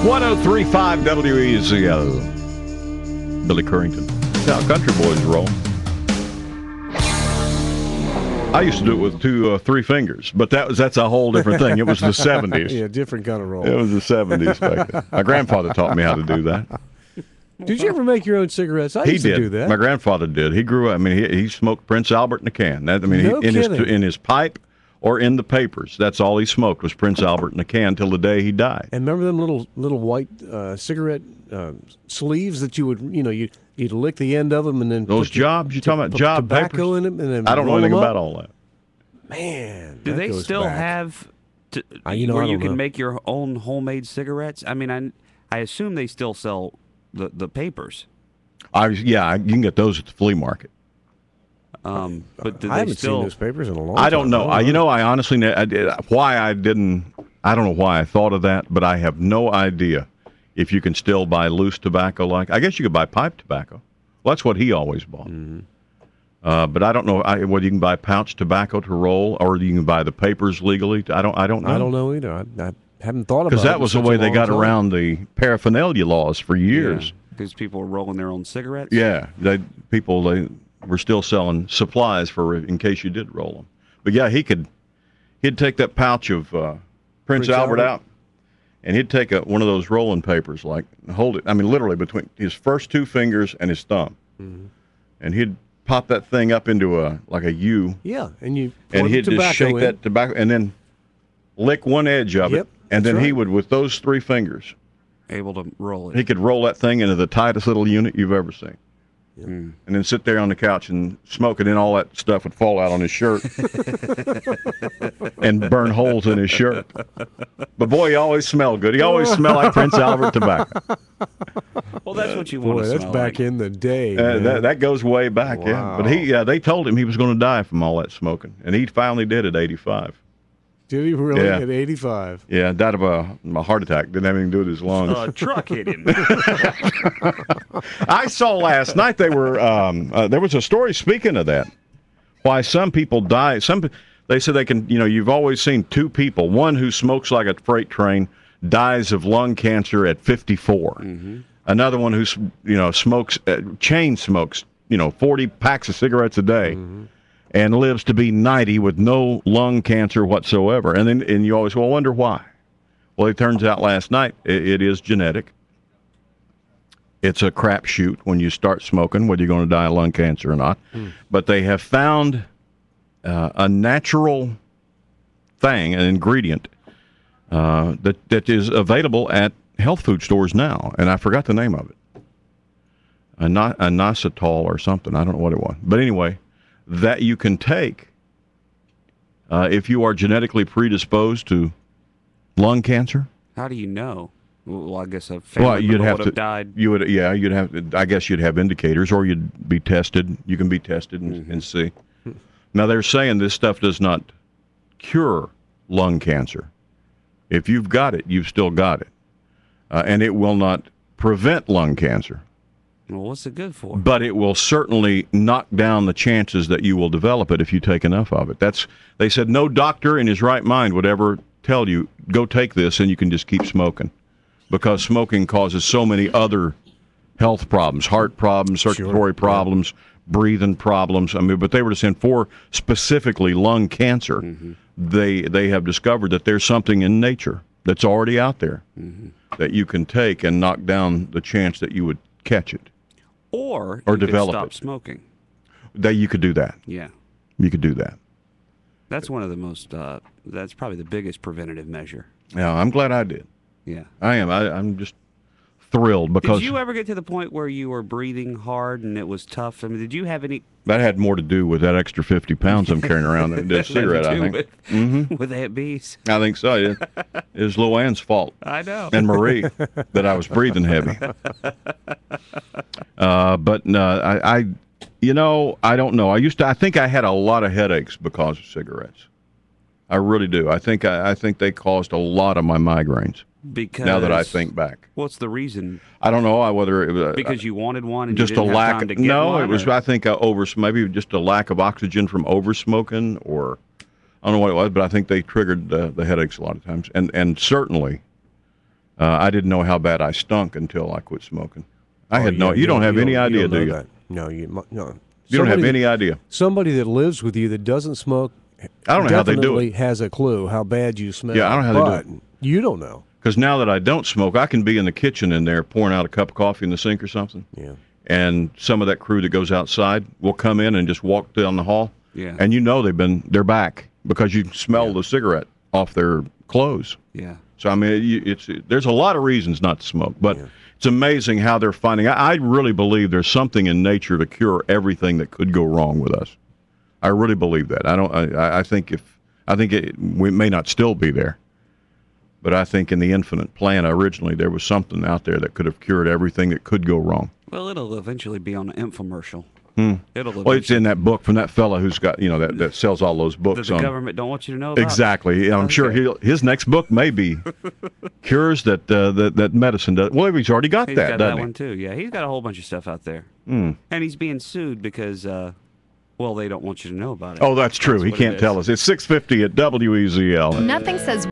1035 WEZL. Billy Currington. That's how country boys roll. I used to do it with three fingers, but that's a whole different thing. It was the 70s. Yeah, different kind of roll. It was the 70s back then. My grandfather taught me how to do that. Did you ever make your own cigarettes? I used to do that. My grandfather did. He grew up. I mean, he smoked Prince Albert in a can. In his pipe or in the papers. That's all he smoked was Prince Albert in a can till the day he died. And remember them little white cigarette sleeves that you would you'd lick the end of them and then those jobs. You talking about job tobacco papers? in them and then I don't know anything about all that. Man, do they still have where you can make your own homemade cigarettes? I mean, I assume they still sell the papers. You can get those at the flea market. But do I haven't still seen those papers in a long time. I don't know. I honestly, why I didn't. I don't know why I thought of that, but I have no idea if you can still buy loose tobacco. I guess you could buy pipe tobacco. Well, that's what he always bought. Mm-hmm. But I don't know whether you can buy pouch tobacco to roll or you can buy the papers legally. I don't know. I don't know either. I haven't thought about it. Because that was the way they got around the paraphernalia laws for years. Because people were rolling their own cigarettes. Yeah, they were still selling supplies in case you did roll them. But yeah, he'd take that pouch of Prince Albert out, and he'd take one of those rolling papers, hold it. I mean, literally between his first two fingers and his thumb, and he'd pop that thing up into a U. Yeah, and he'd just shake that tobacco and then lick one edge of it, and then he would, with those three fingers, able to roll it. He could roll that thing into the tightest little unit you've ever seen. Yep. And then sit there on the couch and smoke it, and all that stuff would fall out on his shirt and burn holes in his shirt. But boy, he always smelled good. He always smelled like Prince Albert tobacco. Well, that's what you want to smell. That's back in the day. That goes way back, wow. But they told him he was going to die from all that smoking, and he finally did at 85. Did he really at 85? Yeah, died of a heart attack. Didn't have anything to do with his lungs. A truck hit him. I saw last night there was a story speaking of that. Why some people die. They said they can. You've always seen two people. One who smokes like a freight train dies of lung cancer at 54. Mm-hmm. Another one who smokes chain smokes 40 packs of cigarettes a day. Mm-hmm. And lives to be 90 with no lung cancer whatsoever. And you always wonder why. Well, it turns out last night it is genetic. It's a crapshoot when you start smoking, whether you're going to die of lung cancer or not. But they have found a natural thing, an ingredient that is available at health food stores now. And I forgot the name of it. Inositol or something. I don't know what it was. But anyway, that you can take if you are genetically predisposed to lung cancer. How do you know? Well, I guess a family member would have died. I guess you'd have indicators, or you'd be tested. You can be tested and see. Now, they're saying this stuff does not cure lung cancer. If you've got it, you've still got it. And it will not prevent lung cancer. Well, what's it good for? But it will certainly knock down the chances that you will develop it if you take enough of it. They said no doctor in his right mind would ever tell you, go take this and you can just keep smoking. Because smoking causes so many other health problems, heart problems, circulatory problems, breathing problems. I mean, but they were saying for specifically lung cancer, they have discovered that there's something in nature that's already out there that you can take and knock down the chance that you would catch it. Or you develop could stop it. Smoking. You could do that. Yeah. You could do that. That's one of the most, that's probably the biggest preventative measure. Yeah, I'm glad I did. Yeah. I am. I'm just thrilled because... Did you ever get to the point where you were breathing hard and it was tough? I mean, did you have any... That had more to do with that extra 50 pounds I'm carrying around than this cigarette, I think. With Aunt Bee's. I think so, yeah. It was Luann's fault. I know. And Marie, that I was breathing heavy. I don't know. I think I had a lot of headaches because of cigarettes. I really do. I think they caused a lot of my migraines. Because now that I think back, what's the reason? I don't know whether it was because you wanted one and just you didn't a lack. Have time to get no, one, it was. I think maybe just a lack of oxygen from over smoking, or I don't know what it was, but I think they triggered the headaches a lot of times, and certainly I didn't know how bad I stunk until I quit smoking. I had no. You don't have any idea, do you? That. No, no. You don't have any idea. Somebody that lives with you that doesn't smoke, I don't know how they do definitely it. has a clue how bad you smell. Yeah, I don't know how they do it. You don't know. Because now that I don't smoke, I can be in the kitchen in there pouring out a cup of coffee in the sink or something. Yeah. And some of that crew that goes outside will come in and just walk down the hall. Yeah. And you know they're back because you smell the cigarette off their clothes. Yeah. So I mean, there's a lot of reasons not to smoke, but it's amazing how they're finding. I really believe there's something in nature to cure everything that could go wrong with us. I really believe that. I think we may not still be there, but I think in the infinite plan originally there was something out there that could have cured everything that could go wrong. Well, it'll eventually be on an infomercial. Well, it's in that book from that fella who's got, that sells all those books. That the government don't want you to know about? Exactly. I'm sure his next book may be cures that medicine does. Well, he's already got He's that, got doesn't that he? one too. Yeah, he's got a whole bunch of stuff out there. And he's being sued because, they don't want you to know about it. Oh, that's true. He can't tell us. It's 6:50 at WEZL. Nothing says